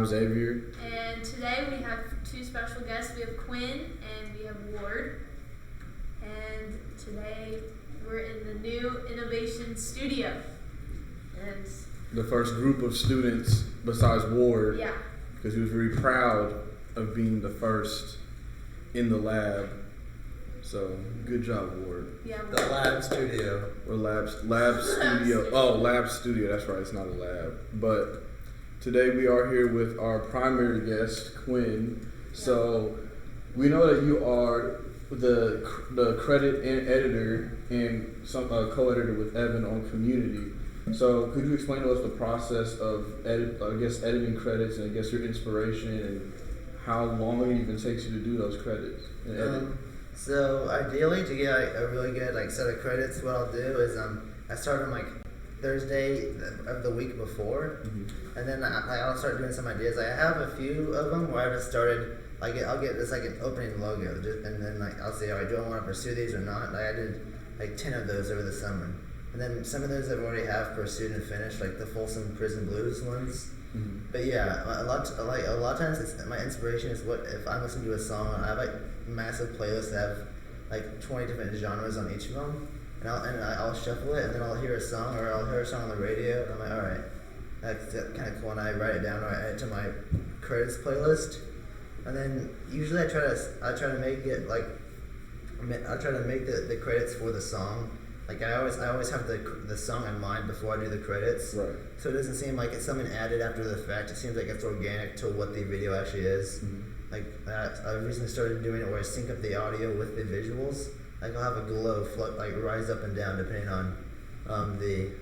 I'm Xavier. And today we have two special guests. We have Quinn and we have Ward. And today we're in the new Innovation Studio. And The first group of students besides Ward. yeah. Because he was very proud of being the first in the lab. So good job, Ward. Yeah. The lab studio. Or lab studio. Oh, lab studio. That's right. It's not a lab. But today we are here with our primary guest, Quinn. So we know that you are the credit and editor and some co-editor with Evan on Community. So could you explain to us the process of editing credits and I guess your inspiration and how long it even takes you to do those credits and edit? So ideally, to get a really good set of credits, what I'll do is I start on Thursday of the week before, and then I'll start doing some ideas. I have a few of them where I just started. I'll get this an opening logo, and then I'll say, all right, do I want to pursue these or not? I did 10 of those over the summer, and then some of those I've already pursued and finished, like the Folsom Prison Blues ones. But yeah, a lot of times my inspiration is what if I'm listening to a song. I have massive playlists that have 20 different genres on each of them, and I'll shuffle it, and then I'll hear a song or I'll hear a song on the radio, and I'm like, all right, that's kind of cool, and I write it down or I add it to my credits playlist, and then usually I try to make it I try to make the credits for the song. I always have the song in mind before I do the credits. Right. So it doesn't seem like it's something added after the fact. It seems like it's organic to what the video actually is. I recently started doing it where I sync up the audio with the visuals. I'll have a glow rise up and down depending on the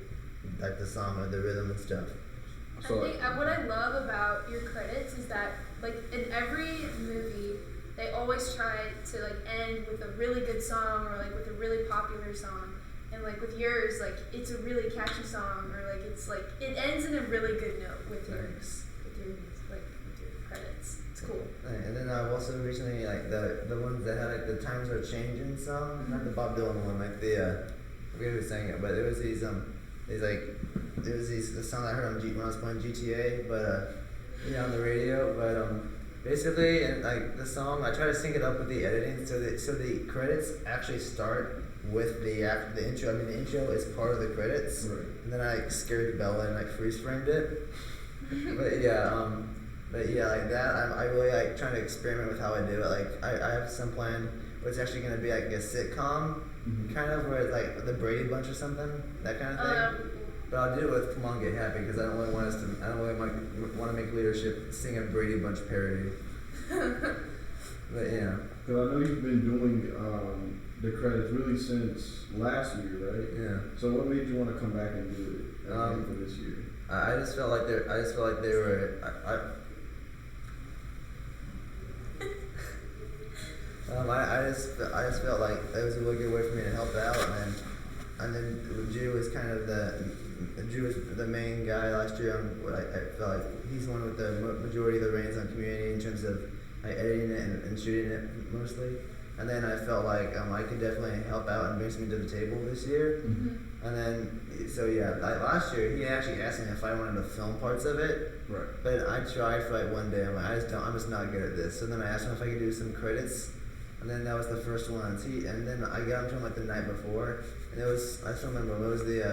song or the rhythm and stuff. So I think what I love about your credits is that in every movie they always try to end with a really good song or with a really popular song. And with yours, it's a really catchy song, or it ends in a really good note with your credits. It's cool. And then I've also recently the ones that had the Times Are Changing song, not the Bob Dylan one, I forget who sang it, but it was the song I heard when I was playing GTA, but on the radio, but basically, and the song, I try to sync it up with the editing, so the credits actually start with the intro. I mean, the intro is part of the credits, right. And then I scared Bella and freeze framed it. But like that, I really trying to experiment with how I do it. I have some plan where it's actually going to be a sitcom, kind of where it's the Brady Bunch or something, that kind of thing. But I'll do it with Come On Get Happy because I don't really want to make leadership sing a Brady Bunch parody. But yeah. Because I know you've been doing the credits really since last year, right? Yeah. So what made you want to come back and do it again for this year? I just felt like they were. I just felt like it was a really good way for me to help out, and then Drew was kind of the main guy last year. I felt like he's the one with the majority of the reins on Community in terms of editing it and shooting it mostly. And then I felt like I could definitely help out and bring something to the table this year. And then, last year he actually asked me if I wanted to film parts of it. Right. But I tried for one day. I'm just not good at this. So then I asked him if I could do some credits. And then that was the first one. And then I got him to him the night before. And it was, I still remember, it was it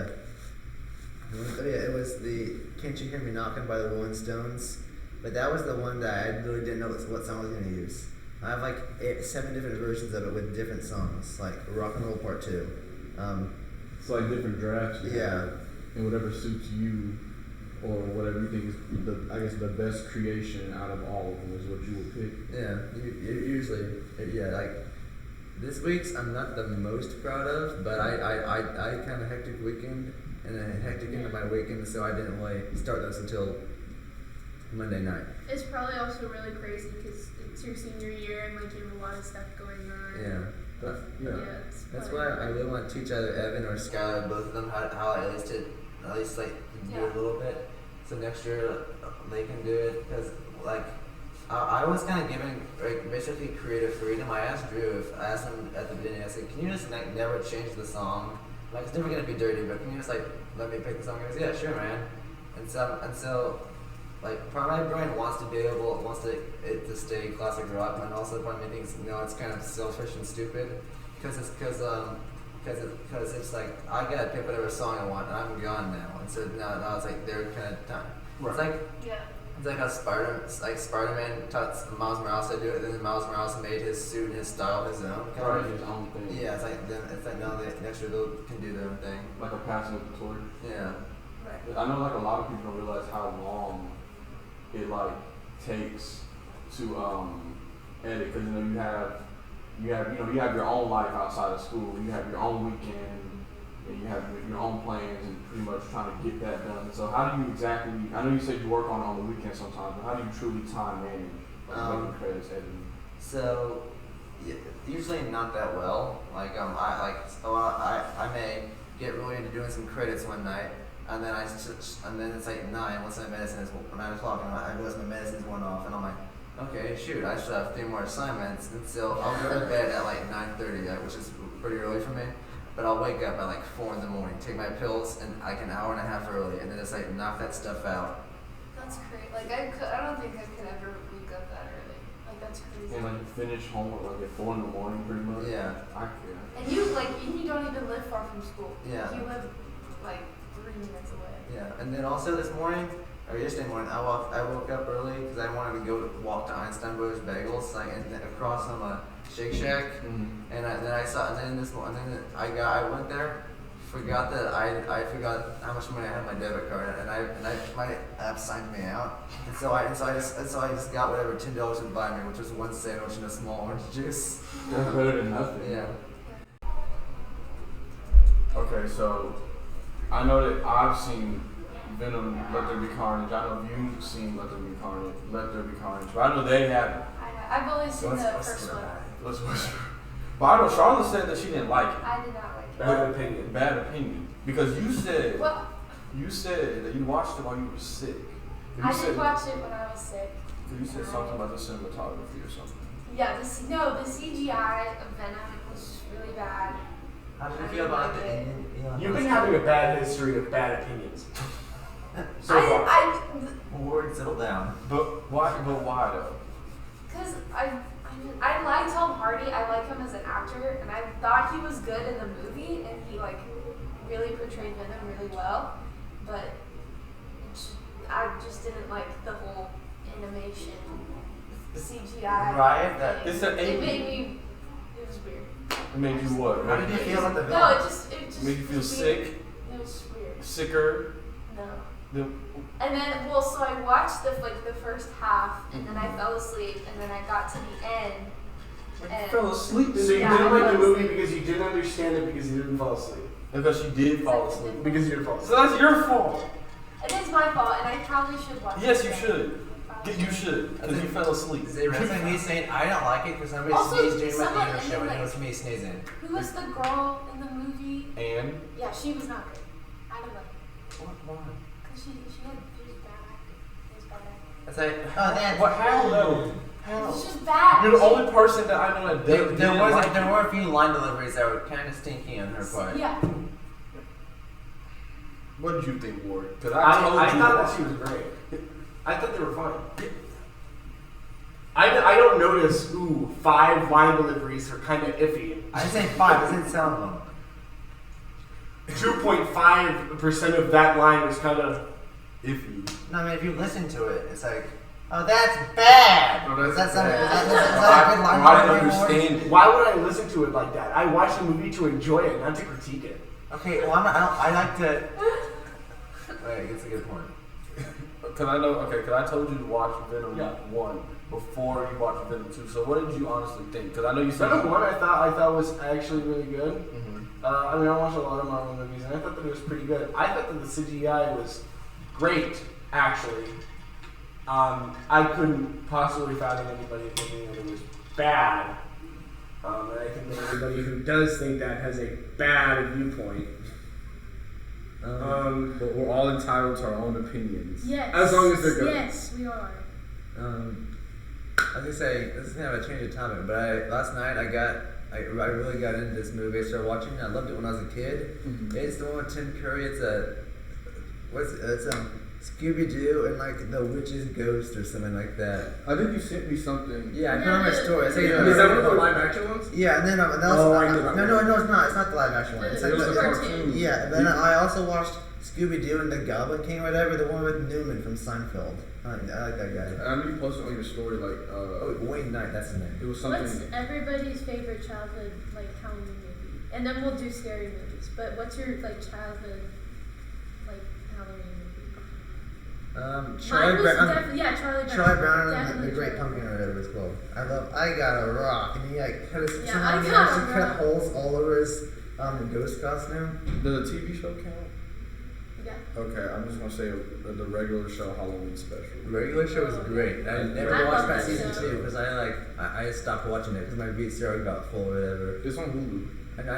was the Can't You Hear Me Knocking by the Rolling Stones. But that was the one that I really didn't know what song I was going to use. I have 7 different versions of it with different songs, like Rock and Roll Part 2. It's different drafts. Yeah. And whatever suits you, or whatever you think is the best creation out of all of them is what you would pick. Yeah, usually, this week's I'm not the most proud of, but I kind of hectic weekend and a hectic end of my weekend, so I didn't really start those until Monday night. It's probably also really crazy because it's your senior year and you have a lot of stuff going on. Yeah. That's probably why I really want to teach either Evan or Skylar, both of them, how at least do a little bit. So next year they can do it because I was kind of given basically creative freedom. I asked Drew, I asked him at the beginning, I said, can you just never change the song? It's never gonna be dirty, but can you just let me pick the song? He goes, yeah, sure, man. And so like my brain wants to be able, wants to it to stay classic rock, and also part of me thinks it's kind of selfish and stupid, because it's like I gotta pick whatever song I want, and I'm gone now, and so now it's like their kind of time. Right. It's like how Spider-Man taught Miles Morales to do it, and then Miles Morales made his suit and his style his own. Right, his own thing. Yeah, it's like now they next year they can do their own thing. Like a passing of the torch. Yeah. Right. I know like a lot of people don't realize how long it like takes to edit, because you have your own life outside of school. You have your own weekend, and you have your own plans, and pretty much trying to get that done. So how do you exactly? I know you said you work on the weekend sometimes, but how do you truly time manage making credits, editing? So usually not that well. Like I may get really into doing some credits one night, and then it's like 9. Once my medicine is 9 o'clock, and I realize my medicine's worn off, and I'm like, okay, shoot, I still have 3 more assignments, and so I'll go to bed at like 9:30, which is pretty early for me. But I'll wake up at like 4 in the morning, take my pills, and like an hour and a half early, and then just like knock that stuff out. That's crazy. Like I don't think I could ever wake up that early. Like that's crazy. And like you finish homework like at 4 in the morning, pretty much. Yeah. And you don't even live far from school. Yeah. You live like 3 minutes away. Yeah, and then also yesterday morning, I woke up early because I wanted to go walk to Einstein Brothers Bagels, like and across from a Shake Shack, and then I went there, forgot that I forgot how much money I had on my debit card, and my app signed me out, and so I just got whatever $10 would buy me, which was 1 sandwich and a small orange juice. That's better than nothing. Yeah. Okay, so I know that I've seen Venom, Let There Be Carnage. I know you've seen Let There Be Carnage, but I know they haven't. I've only seen the first one. Let's whisper. But I know Charlotte said that she didn't like it. I did not like it. Bad opinion. Because you said Well, that you watched it while you were sick. I did watch it when I was sick. You said something about the cinematography or something. Yeah, the CGI of Venom was really bad. How did you feel about the ending? You've been having a bad history of bad opinions. So far. Ward, settle down. But why though? Because I like Tom Hardy. I like him as an actor, and I thought he was good in the movie, and he like really portrayed Venom really well. But I just didn't like the whole animation CGI. Right. thing. It's an It made me. It was weird. It made you what? How did you feel about the No, villain? it just Made you feel weird. sick? It was weird. Sicker? No. The- And then, so I watched the first half, and then I fell asleep, and then I got to the end. You And fell asleep. So you Yeah, didn't I like the fell movie asleep. because you didn't understand it because you didn't fall asleep. Because you did fall asleep. Because you didn't fall So asleep. that's your fault. It is my fault, and I probably should watch Yes, it you again. should. You should. Because you fell asleep. Is it wrestling me saying I don't like it because somebody Also, sneezed during my someone- theater and show then, and it like- was me sneezing? Who was the girl in the movie? And? Yeah, she was not good. I don't know. Why? Because she was bad acting. It was bad acting. It's like, oh, that's What? How though? How? It's just bad. You're the only person that I know that There didn't like were it. a few line deliveries that were kind of stinky on her part. Yeah. What did you think, Ward? Because I told you. thought that she was great. I thought they were funny. I don't notice, 5 line deliveries are kind of iffy. I didn't say 5, I said 7 of them. 2.5% of that line was kind of Iffy. No, I mean, if you listen to it, it's like, oh, that's bad. Oh, that's Is that bad. is that a good line? I didn't understand it. Why would I listen to it like that? I watch the movie to enjoy it, not to critique it. Okay, well, I like to. Wait, that's a good point. Because I told you to watch Venom 1 before you watched Venom 2. So what did you honestly think? Because I know you said Venom 1 I thought was actually really good. Mm-hmm. I mean, I watched a lot of Marvel movies, and I thought that it was pretty good. I thought that the CGI was great, actually. I couldn't possibly fathom anybody thinking that it was bad. And I think that everybody who does think that has a bad viewpoint. But we're all entitled to our own opinions. Yes. As long as they're good. Yes, we are. I was gonna say, this is kind of a change of topic, but last night I really got into this movie. I started watching it. I loved it when I was a kid. Mm-hmm. It's the one with Tim Curry. It's Scooby-Doo and like the witch's ghost or something like that. I think you sent me something. Yeah, I put on my story. It's like, Is that one of the live action ones? yeah, and then Oh, I knew that no, one. it's not. It's not the live action one. It's like It was the a cartoon. Yeah, and then I also watched Scooby-Doo and the Goblin King or whatever, the one with Newman from Seinfeld. I like that guy. I know you posted on your story Oh, Wayne Knight, that's his name. it was something. What's everybody's favorite childhood like Halloween movie? And then we'll do scary movies. But what's your like childhood like Halloween movie? Charlie Mine was Brown. definitely Charlie Brown. Charlie Brown and Definitely the Great Charlie Pumpkin Brown. or whatever it's called. I Got a Rock, and he like cut his Yeah, somehow I he Got a actually cut Rock. holes all over his ghost costume. Does the TV show count? Yeah. Okay, I'm just gonna say the regular show Halloween special. The regular show was great. I never I watched love that that season show. 2 because I stopped watching it because my VCR got full or whatever. It's on Hulu. And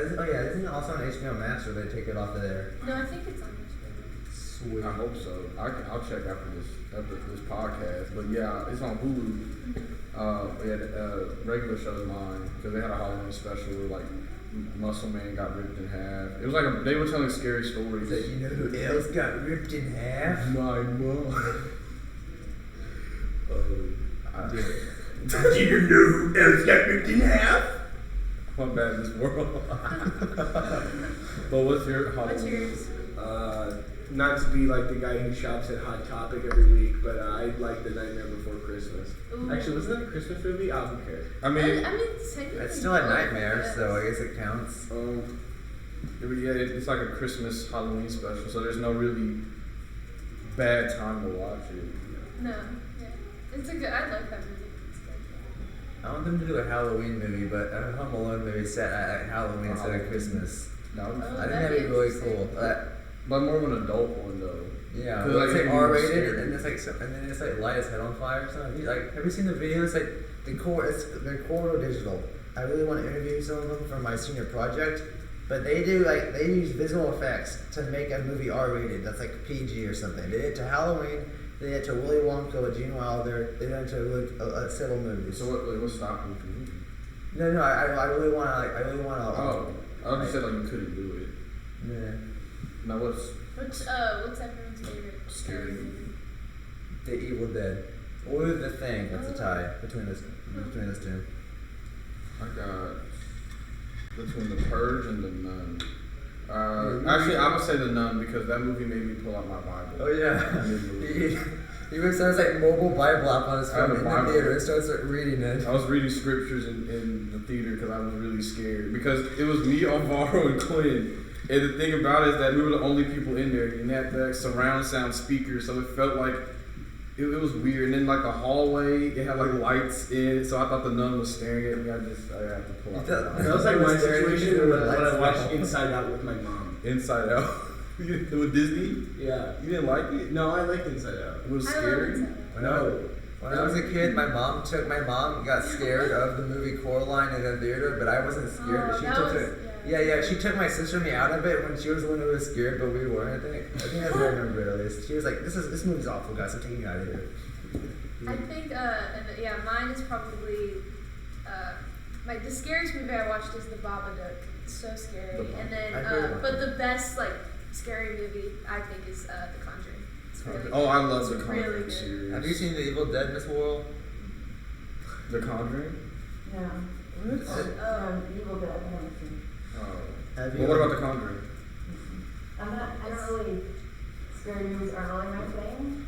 isn't it also on HBO Max or they take it off of there? No, I think it's on HBO. Sweet. I hope so. I'll check after this podcast. But yeah, it's on Hulu. Yeah, the regular show's mine because they had a Halloween special where like Muscle Man got ripped in half. It was like they were telling scary stories. So you know who else got ripped in half? My mom. Did you know who else got ripped in half? I'm bad in this world. But what's your Halloween? What's yours? Not to be like the guy who shops at Hot Topic every week, but I like The Nightmare Before Christmas. Ooh. Actually, wasn't that a Christmas movie? Oh, who cares? I mean, technically It's still a both, nightmare, yes. so I guess it counts. it's like a Christmas Halloween special, so there's no really bad time to watch it. No, yeah, it's a good. I like that movie. It's good. I want them to do a Halloween movie, but a Home Alone movie set at Halloween instead of Christmas. That would be Oh, fun. I think that'd that'd be be really interesting. cool. But more of an adult one though. Yeah, Cause, well, like, it's like it'd be more R-rated, scary. and it's like, and then it's like light his head on fire or something. Like, have you seen the videos? Like, they're Corridor Digital. I really want to interview some of them for my senior project, but they use visual effects to make a movie R-rated. That's like PG or something. They did it to Halloween. They did it to Willy Wonka with Gene Wilder. They did it to several movies. So what's stopping you from doing it? No, I really want to. I really want to. Oh, I just said like you couldn't do it. Yeah. Now what's What's everyone's favorite Scary movie? The Evil Dead. Or The Thing. That's a tie between those two. I got between The Purge and The Nun. Actually, I'm gonna say The Nun because that movie made me pull out my Bible. Oh yeah. Mid-movie. He even starts like mobile Bible app on his I have phone a in the Bible. theater and starts reading it. I was reading scriptures in the theater because I was really scared because it was me, Alvaro, and Quinn. And the thing about it is that we were the only people in there, and that the surround sound speaker, so it felt like it was weird. And then like the hallway, it had like lights in it, so I thought the nun was staring at me. I had to pull out. That was like my situation when I Lights watched out. Inside Out with my mom. Inside Out with Disney. Yeah. You didn't like it? No, I liked Inside Out. It was I love scary. Inside When I was a kid, my mom got scared of the movie Coraline in the theater, but I wasn't scared. Oh, She that took was- it. Yeah, she took my sister and me out of it when she was the one who was scared, but we weren't. I think that's what I remember at least. She was like, "This movie's awful, guys. I'm taking you out of here." I think, mine is probably, the scariest movie I watched is The Babadook. It's so scary. And then, I heard about but that. the best scary movie I think is The Conjuring. It's really Oh, I good. love the It's Conjuring really good. series. Have you seen The Evil Dead, Miss Worrell? The Conjuring? Yeah. Oh. Evil Dead, I haven't seen. Oh. Have you? Well, what about The Conjuring? I don't really, scary movies aren't really my thing.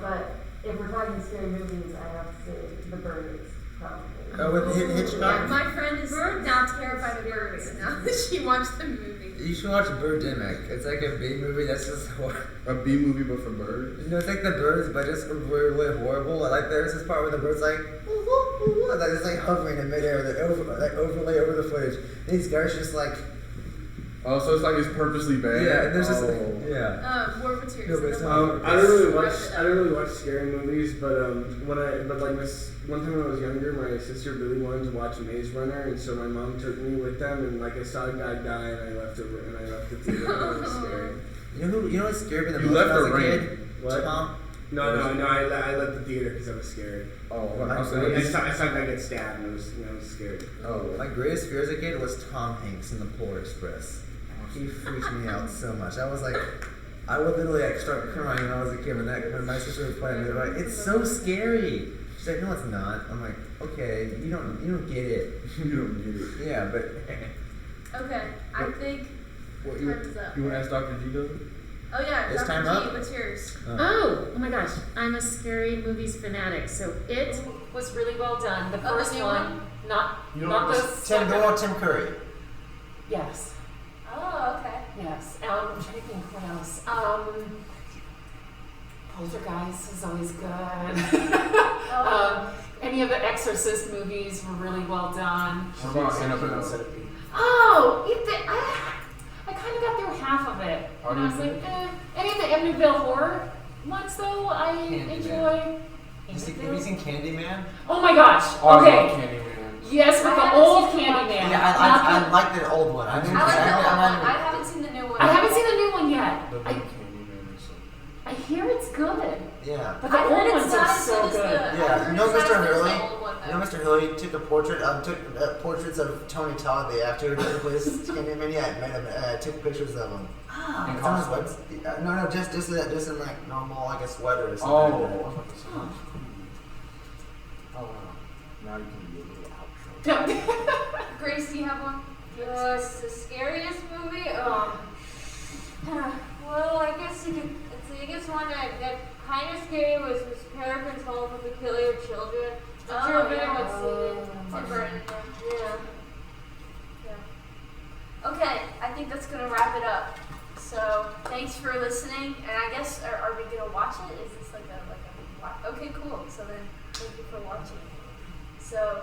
But if we're talking scary movies, I have to say The Birds, probably. Oh, with Yeah, Hitchcock? my friend is now terrified of birds now that she watched the movie. You should watch Birdemic. It's like a B movie that's just A B movie, but for birds. it's like the birds, but just really horrible. Like there's this part where the bird's like, woo, woo, woo, woo, like it's like hovering in midair, overlay over the footage. And these guys just like, Oh, so it's like it's purposely bad. yeah, and there's just like, Oh. yeah. What's yours? No, but it's not- I don't really watch scary movies, but one time when I was younger, my sister really wanted to watch Maze Runner, and so my mom took me with them, and like I saw a guy die, and I left the theater. And it was scary. You know what scared me the You most left when I was the a ring. kid? What? Tom. No, I left the theater because I was scared. Oh, I I I said. saw a guy get stabbed, and I was scared. Oh, My greatest fear as a kid was Tom Hanks in the Polar Express. He freaked me out so much. I was like, I would literally like start crying when I was a kid when my sister was playing it. Like, it's so scary. She's like, no, it's not. I'm like, okay, you don't get it. You don't get it. Yeah, but Okay, I think What, time is up. you want to ask Dr. G though? Oh yeah, Is Dr. time G, up? what's yours? Oh my gosh, I'm a scary movies fanatic. So it was really well done. The Oh, the first new one, one? not You know not what the was second. Tim Curry. Yes, Oh, okay. yes. I'm trying to think what else. Poltergeist is always good. Oh, Any of the Exorcist movies were really well done. What about Annabelle Centipede? Oh, I kind of got through half of it. And I was like, Any of the Amityville horror ones though, I enjoy. Have you seen Candyman? Oh my gosh. Oh, I love Okay. Candyman. Yes, with I the haven't old seen the one. Candyman. Yeah, I like the old one. I like the old one. I haven't seen the new one. I haven't seen the new one yet. The new Candyman is so. I hear it's good. Yeah. But the I old heard ones it's are not as so good as good. the. Yeah, I heard you know it's not Mr. as good as Hurley? the old one, You know, though. Mr. Hurley took portraits of Tony Todd, the actor who plays Candyman. Yeah, I met him. Took pictures of him. Oh. It's on his website. No, just in like normal, like a sweater or something. Oh. Oh wow. Now you can do a little outro. Grace, do you have one? Yes, the scariest movie. Well, I guess you could. The biggest one that kind of scary was Peregrine's Home with the Kill Your Children. I'm sure if anyone's seen it. Tim Burton. Yeah. Yeah. Okay, I think that's gonna wrap it up. So thanks for listening, and I guess are we gonna watch it? Is this like a okay, cool. So then thank you for watching. So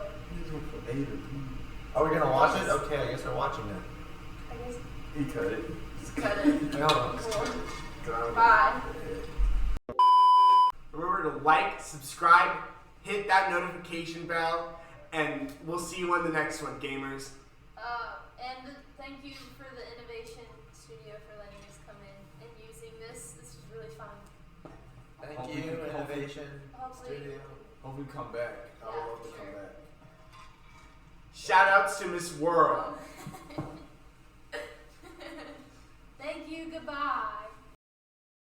Are we gonna watch it? Okay, I guess we're watching it. I guess He cut it. just cut it. No. Cool. Bye. Remember to like, subscribe, hit that notification bell, and we'll see you on the next one, gamers. And thank you for the Innovation Studio for letting us come in and using this. This was really fun. Thank Hopefully- you, hopefully- Innovation Hopefully- Studio. Hopefully come back. I would Yeah, love to come sure. back. Shout outs to Miss World. Thank you. Goodbye.